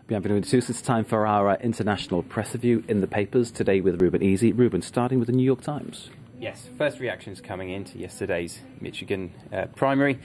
Bienvenue tous. It's time for our international press review in the papers today with Ruben Easy. Ruben, starting with the New York Times. Yes, first reactions coming into yesterday's Michigan primary.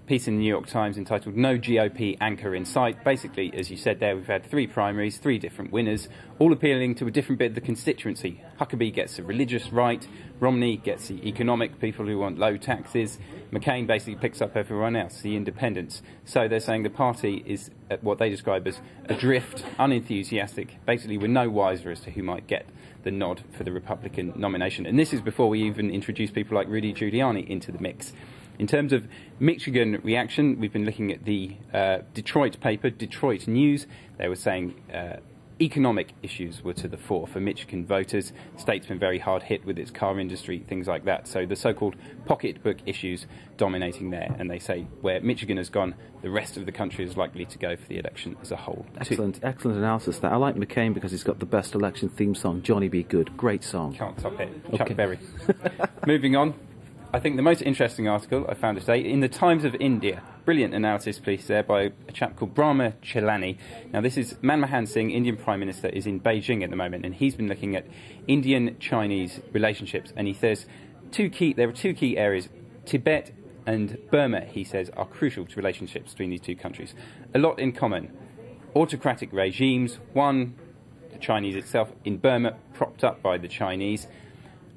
Piece in the New York Times entitled "No GOP Anchor in Sight." Basically, as you said there, we've had three primaries, three different winners, all appealing to a different bit of the constituency. Huckabee gets the religious right, Romney gets the economic, people who want low taxes, McCain basically picks up everyone else, the independents. So they're saying the party is at what they describe as adrift, unenthusiastic. Basically, we're no wiser as to who might get the nod for the Republican nomination. And this is before we even introduce people like Rudy Giuliani into the mix. In terms of Michigan reaction, we've been looking at the Detroit paper, Detroit News. They were saying economic issues were to the fore for Michigan voters. The state's been very hard hit with its car industry, things like that. So the so-called pocketbook issues dominating there. And they say where Michigan has gone, the rest of the country is likely to go for the election as a whole. Excellent analysis there. I like McCain because he's got the best election theme song, Johnny Be Good. Great song. Can't top it. Okay. Chuck Berry. Moving on. I think the most interesting article I found today in the Times of India. Brilliant analysis piece there by a chap called Brahma Chelani. Now this is Manmohan Singh, Indian Prime Minister, is in Beijing at the moment, and he's been looking at Indian-Chinese relationships, and he says there are two key areas. Tibet and Burma, he says, are crucial to relationships between these two countries. A lot in common. Autocratic regimes, one, the Chinese itself, in Burma, propped up by the Chinese,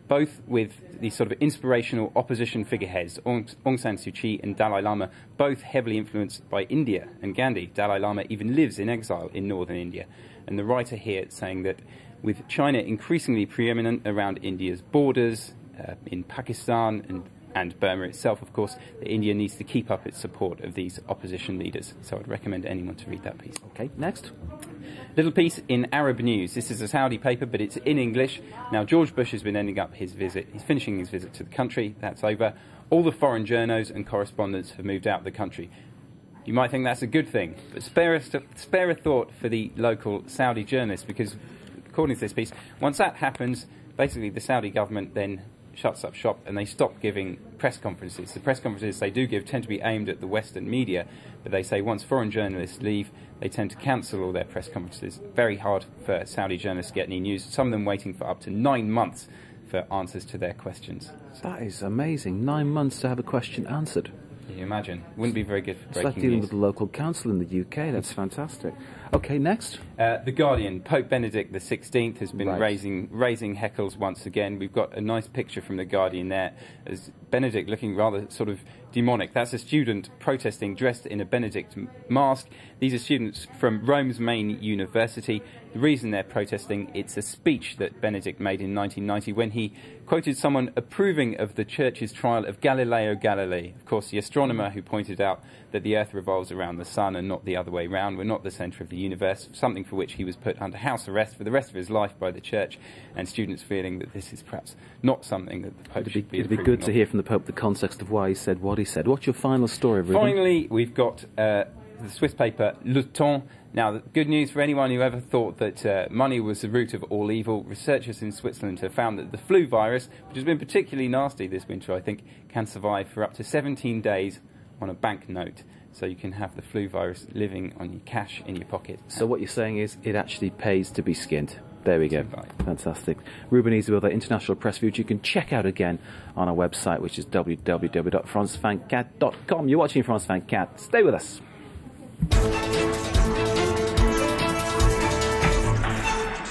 both with these sort of inspirational opposition figureheads, Aung San Suu Kyi and Dalai Lama, both heavily influenced by India and Gandhi. Dalai Lama even lives in exile in northern India. And the writer here saying that with China increasingly preeminent around India's borders, in Pakistan and Burma itself, of course, that India needs to keep up its support of these opposition leaders. So I'd recommend anyone to read that piece. Okay, next. Little piece in Arab News. This is a Saudi paper, but it's in English. Now, George Bush has been ending up his visit. He's finishing his visit to the country. That's over. All the foreign journos and correspondents have moved out of the country. You might think that's a good thing, but spare a thought for the local Saudi journalists, because according to this piece, once that happens, basically the Saudi government then shuts up shop and they stop giving press conferences. The press conferences they do give tend to be aimed at the Western media, but they say once foreign journalists leave, they tend to cancel all their press conferences. Very hard for Saudi journalists to get any news, some of them waiting for up to 9 months for answers to their questions. That is amazing. 9 months to have a question answered. Can you imagine? Wouldn't be very good for breaking news. It's like dealing news. with the local council in the UK. That's fantastic. Okay, next. The Guardian. Pope Benedict XVI has been Right. raising heckles once again. We've got a nice picture from the Guardian there, as Benedict looking rather sort of demonic. That's a student protesting dressed in a Benedict mask. These are students from Rome's main university. The reason they're protesting, it's a speech that Benedict made in 1990 when he quoted someone approving of the church's trial of Galileo Galilei, of course the astronomer who pointed out that the Earth revolves around the sun and not the other way round. We're not the centre of the universe, something for which he was put under house arrest for the rest of his life by the church, and students feeling that this is perhaps not something that the Pope should be It'd be good to hear from the Pope the context of why he said what he said. What's your final story, Ruben? Finally, we've got the Swiss paper Le Temps. Now, the good news for anyone who ever thought that money was the root of all evil, researchers in Switzerland have found that the flu virus, which has been particularly nasty this winter, I think, can survive for up to 17 days on a banknote. So you can have the flu virus living on your cash in your pocket. So what you're saying is it actually pays to be skinned. There we go. Right. Fantastic. Ruben Easy with our international press review, which you can check out again on our website, which is www.france24.com. You're watching France 24. Stay with us.